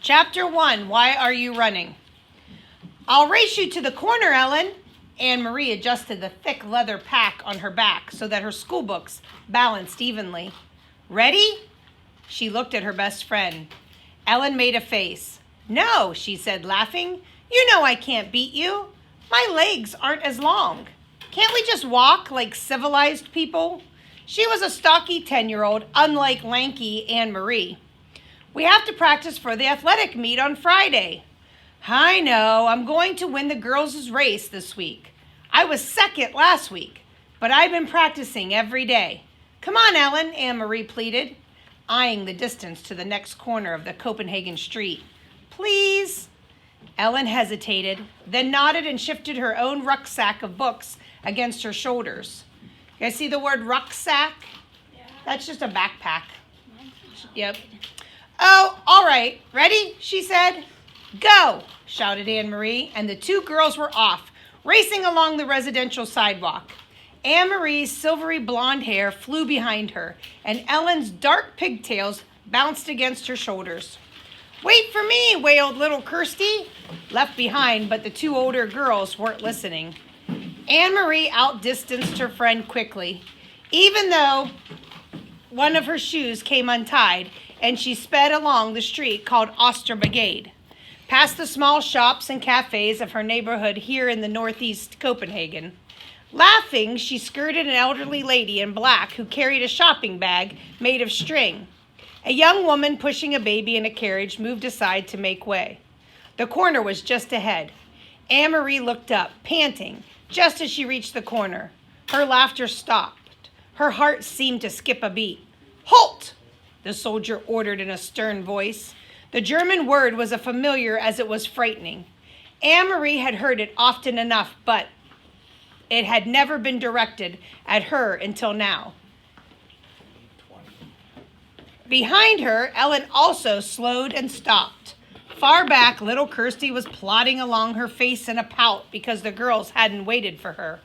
Chapter 1, Why Are You Running? I'll race you to the corner, Ellen. Anne-Marie adjusted the thick leather pack on her back so that her school books balanced evenly. Ready? She looked at her best friend. Ellen made a face. No, she said, laughing. You know I can't beat you. My legs aren't as long. Can't we just walk like civilized people? She was a stocky 10-year-old, unlike lanky Anne-Marie. We have to practice for the athletic meet on Friday. I know, I'm going to win the girls' race this week. I was second last week, but I've been practicing every day. Come on, Ellen, Anne-Marie pleaded, eyeing the distance to the next corner of the Copenhagen street. Please? Ellen hesitated, then nodded and shifted her own rucksack of books against her shoulders. You guys see the word rucksack? Yeah. That's just a backpack. Yep. Oh, all right. Ready? She said. Go, shouted Anne-Marie, and the two girls were off, racing along the residential sidewalk. Anne-Marie's silvery blonde hair flew behind her, and Ellen's dark pigtails bounced against her shoulders. Wait for me, wailed little Kirsty, left behind, but the two older girls weren't listening. Anne-Marie outdistanced her friend quickly, even though one of her shoes came untied, and she sped along the street called Osterbrigade, past the small shops and cafes of her neighborhood here in the northeast Copenhagen. Laughing, she skirted an elderly lady in black who carried a shopping bag made of string. A young woman pushing a baby in a carriage moved aside to make way. The corner was just ahead. Anne-Marie looked up, panting, just as she reached the corner. Her laughter stopped. Her heart seemed to skip a beat. Halt! The soldier ordered in a stern voice. The German word was as familiar as it was frightening. Anne-Marie had heard it often enough, but it had never been directed at her until now. Behind her, Ellen also slowed and stopped. Far back, little Kirsty was plodding along, her face in a pout because the girls hadn't waited for her.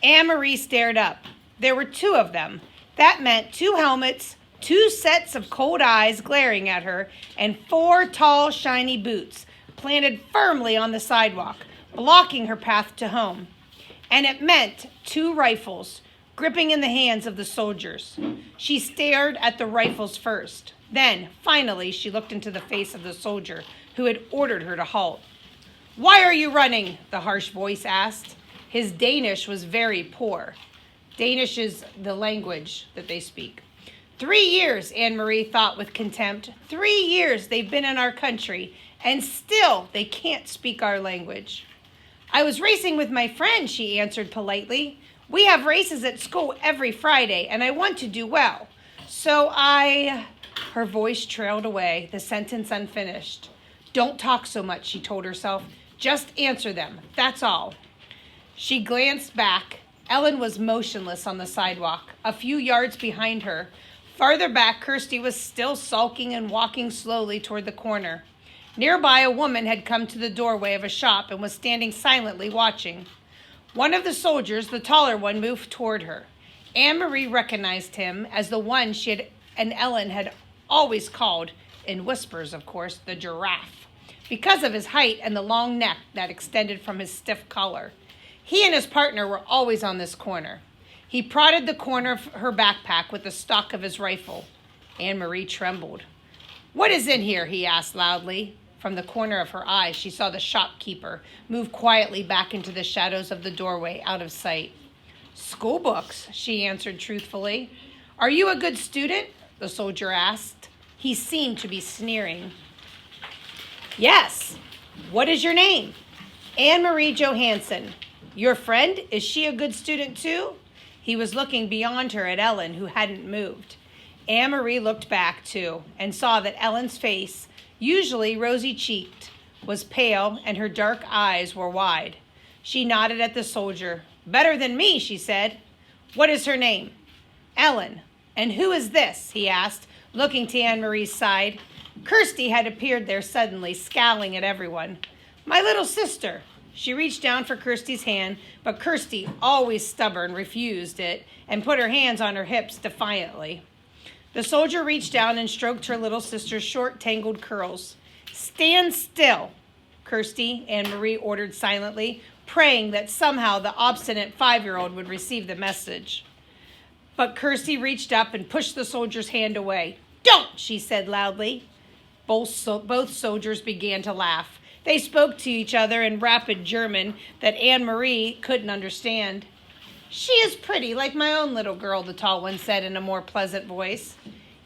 Anne-Marie stared up. There were two of them. That meant two helmets, two sets of cold eyes glaring at her, and four tall, shiny boots planted firmly on the sidewalk, blocking her path to home. And it meant two rifles, gripping in the hands of the soldiers. She stared at the rifles first. Then, finally, she looked into the face of the soldier who had ordered her to halt. Why are you running? The harsh voice asked. His Danish was very poor. Danish is the language that they speak. 3 years, Anne-Marie thought with contempt. 3 years they've been in our country, and still they can't speak our language. I was racing with my friend, she answered politely. We have races at school every Friday, and I want to do well. So Her voice trailed away, the sentence unfinished. Don't talk so much, she told herself. Just answer them, that's all. She glanced back. Ellen was motionless on the sidewalk, a few yards behind her. Farther back, Kirsty was still sulking and walking slowly toward the corner. Nearby, a woman had come to the doorway of a shop and was standing silently watching. One of the soldiers, the taller one, moved toward her. Anne-Marie recognized him as the one she and Ellen had always called, in whispers of course, the giraffe, because of his height and the long neck that extended from his stiff collar. He and his partner were always on this corner. He prodded the corner of her backpack with the stock of his rifle. Anne-Marie trembled. What is in here? He asked loudly. From the corner of her eye, she saw the shopkeeper move quietly back into the shadows of the doorway, out of sight. School books, she answered truthfully. Are you a good student? The soldier asked. He seemed to be sneering. Yes. What is your name? Anne-Marie Johansson. Your friend, is she a good student too? He was looking beyond her at Ellen, who hadn't moved. Anne-Marie looked back, too, and saw that Ellen's face, usually rosy-cheeked, was pale, and her dark eyes were wide. She nodded at the soldier. Better than me, she said. What is her name? Ellen. And who is this? He asked, looking to Anne-Marie's side. Kirsty had appeared there suddenly, scowling at everyone. My little sister. She reached down for Kirsty's hand, but Kirsty, always stubborn, refused it and put her hands on her hips defiantly. The soldier reached down and stroked her little sister's short, tangled curls. "Stand still," Kirsty, Anne-Marie ordered silently, praying that somehow the obstinate 5-year-old would receive the message. But Kirsty reached up and pushed the soldier's hand away. "Don't," she said loudly. Both soldiers began to laugh. They spoke to each other in rapid German that Anne-Marie couldn't understand. "She is pretty, like my own little girl," the tall one said in a more pleasant voice.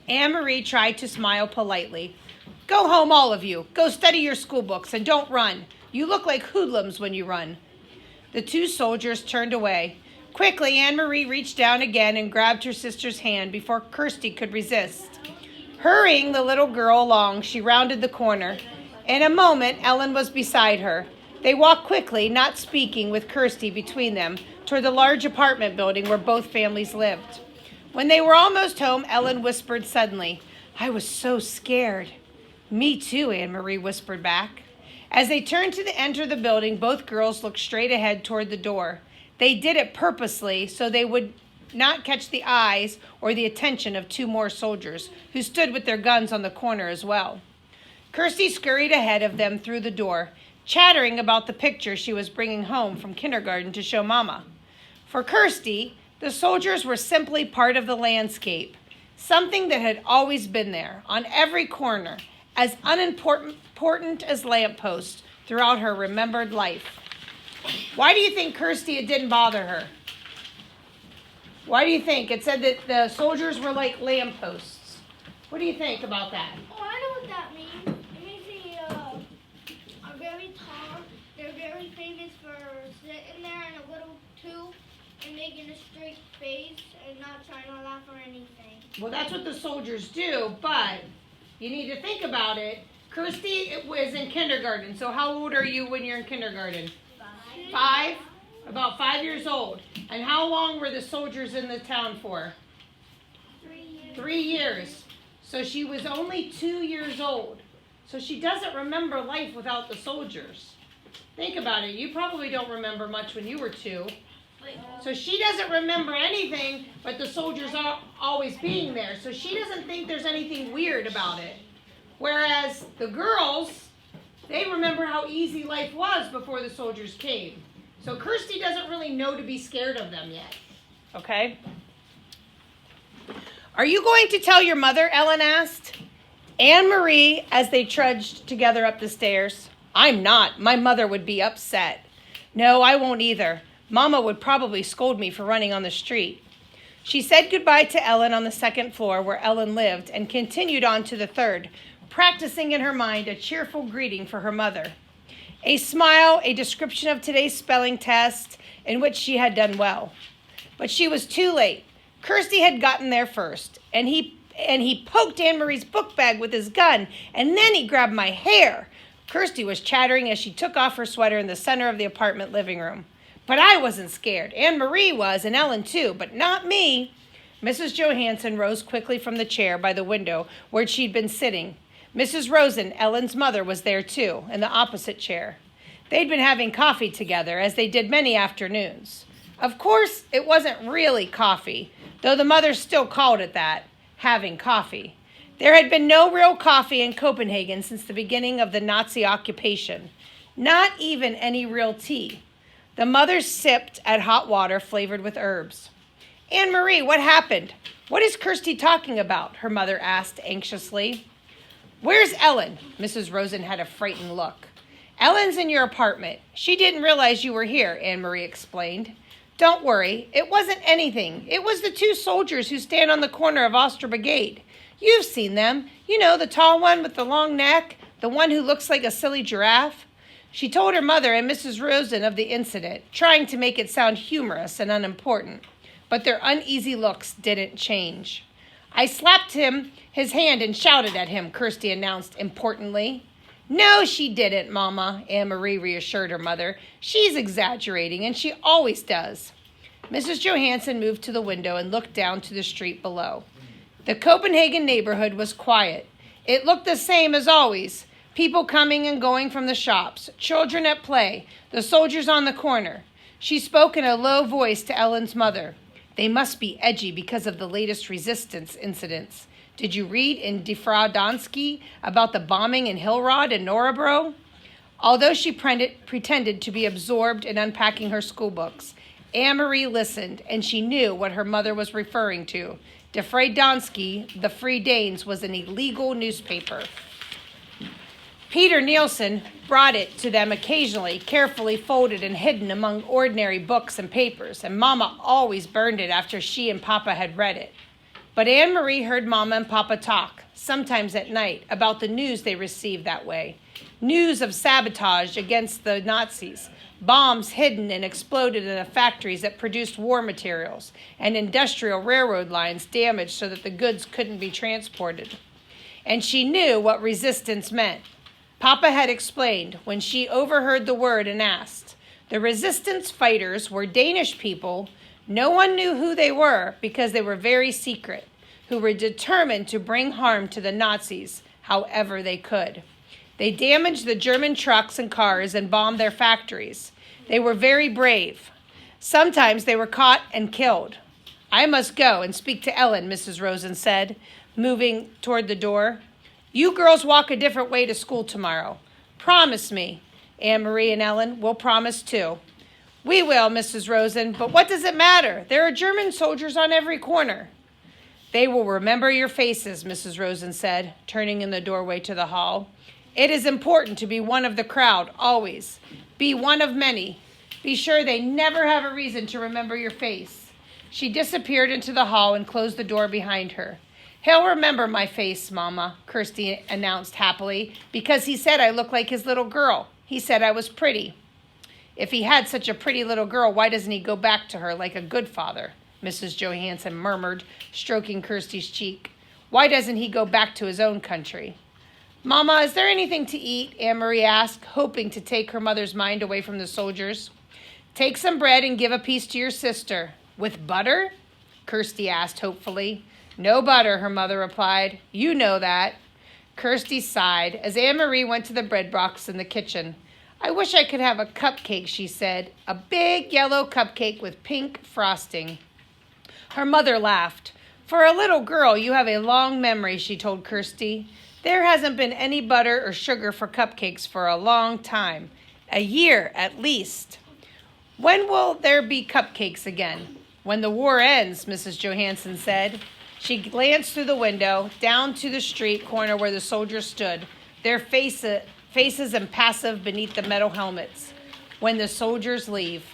Anne-Marie tried to smile politely. "Go home, all of you. Go study your school books and don't run. You look like hoodlums when you run." The two soldiers turned away. Quickly, Anne-Marie reached down again and grabbed her sister's hand before Kirsty could resist. Hurrying the little girl along, she rounded the corner. In a moment, Ellen was beside her. They walked quickly, not speaking, with Kirsty between them, toward the large apartment building where both families lived. When they were almost home, Ellen whispered suddenly, "I was so scared." "Me too," Anne-Marie whispered back. As they turned to enter the building, both girls looked straight ahead toward the door. They did it purposely so they would not catch the eyes or the attention of two more soldiers who stood with their guns on the corner as well. Kirsty scurried ahead of them through the door, chattering about the picture she was bringing home from kindergarten to show Mama. For Kirsty, the soldiers were simply part of the landscape, something that had always been there, on every corner, as unimportant as lampposts throughout her remembered life. Why do you think Kirsty, it didn't bother her? Why do you think? It said that the soldiers were like lampposts. What do you think about that? Oh, I know what that means. It means they are very tall. They're very famous for sitting there in a little tube and making a straight face and not trying to laugh or anything. Well, that's what the soldiers do, but you need to think about it. Kirsty was in kindergarten, so how old are you when you're in kindergarten? 5? About 5 years old. And how long were the soldiers in the town for? 3 years. 3 years. So she was only 2 years old. So she doesn't remember life without the soldiers. Think about it. You probably don't remember much when you were 2. So she doesn't remember anything but the soldiers always being there. So she doesn't think there's anything weird about it. Whereas the girls, they remember how easy life was before the soldiers came. So Kirsty doesn't really know to be scared of them yet. Okay? "Are you going to tell your mother?" Ellen asked. Anne-Marie, as they trudged together up the stairs. "I'm not. My mother would be upset." "No, I won't either. Mama would probably scold me for running on the street." She said goodbye to Ellen on the 2nd floor where Ellen lived and continued on to the 3rd, practicing in her mind a cheerful greeting for her mother. A smile, a description of today's spelling test in which she had done well. But she was too late. Kirsty had gotten there first, and he poked Anne-Marie's book bag with his gun, and then he grabbed my hair. Kirsty was chattering as she took off her sweater in the center of the apartment living room. But I wasn't scared. Anne-Marie was, and Ellen too, but not me. Mrs. Johansson rose quickly from the chair by the window where she'd been sitting. Mrs. Rosen, Ellen's mother, was there too, in the opposite chair. They'd been having coffee together, as they did many afternoons. Of course, it wasn't really coffee, though the mother still called it that, having coffee. There had been no real coffee in Copenhagen since the beginning of the Nazi occupation, not even any real tea. The mother sipped at hot water flavored with herbs. "Anne-Marie, what happened? What is Kirsty talking about?" her mother asked anxiously. "Where's Ellen?" Mrs. Rosen had a frightened look. "Ellen's in your apartment. She didn't realize you were here," Anne-Marie explained. "Don't worry. It wasn't anything. It was the 2 soldiers who stand on the corner of Oster Brigade. You've seen them. You know, the tall one with the long neck, the one who looks like a silly giraffe." She told her mother and Mrs. Rosen of the incident, trying to make it sound humorous and unimportant. But their uneasy looks didn't change. "I slapped his hand and shouted at him," Kirsty announced importantly. "No, she didn't, Mama," Anne-Marie reassured her mother. "She's exaggerating, and she always does." Mrs. Johansson moved to the window and looked down to the street below. The Copenhagen neighborhood was quiet. It looked the same as always. People coming and going from the shops, children at play, the soldiers on the corner. She spoke in a low voice to Ellen's mother. "They must be edgy because of the latest resistance incidents. Did you read in Die Frau Donsky about the bombing in Hillrod and Norabro? Although she pretended to be absorbed in unpacking her school books, Anne-Marie listened, and she knew what her mother was referring to. Die Frau Donsky, The Free Danes, was an illegal newspaper. Peter Nielsen brought it to them occasionally, carefully folded and hidden among ordinary books and papers, and Mama always burned it after she and Papa had read it. But Anne-Marie heard Mama and Papa talk, sometimes at night, about the news they received that way. News of sabotage against the Nazis, bombs hidden and exploded in the factories that produced war materials, and industrial railroad lines damaged so that the goods couldn't be transported. And she knew what resistance meant. Papa had explained when she overheard the word and asked. The resistance fighters were Danish people. No one knew who they were because they were very secret, who were determined to bring harm to the Nazis however they could. They damaged the German trucks and cars and bombed their factories. They were very brave. Sometimes they were caught and killed. I must go and speak to Ellen, Mrs. Rosen said, moving toward the door. You girls walk a different way to school tomorrow. Promise me. Anne-Marie and Ellen will promise too. We will, Mrs. Rosen, but what does it matter? There are German soldiers on every corner. They will remember your faces, Mrs. Rosen said, turning in the doorway to the hall. It is important to be one of the crowd, always. Be one of many. Be sure they never have a reason to remember your face. She disappeared into the hall and closed the door behind her. He'll remember my face, Mama, Kirsty announced happily, because he said I looked like his little girl. He said I was pretty. If he had such a pretty little girl, why doesn't he go back to her like a good father? Mrs. Johansson murmured, stroking Kirsty's cheek. Why doesn't he go back to his own country? Mama, is there anything to eat? Anne-Marie asked, hoping to take her mother's mind away from the soldiers. Take some bread and give a piece to your sister. With butter? Kirsty asked hopefully. No butter, her mother replied. You know that. Kirsty sighed as Anne-Marie went to the bread box in the kitchen. I wish I could have a cupcake, she said. A big yellow cupcake with pink frosting. Her mother laughed. For a little girl, you have a long memory, she told Kirsty. There hasn't been any butter or sugar for cupcakes for a long time. A year, at least. When will there be cupcakes again? When the war ends, Mrs. Johansson said. She glanced through the window, down to the street corner where the soldiers stood, their faces impassive beneath the metal helmets. When the soldiers leave.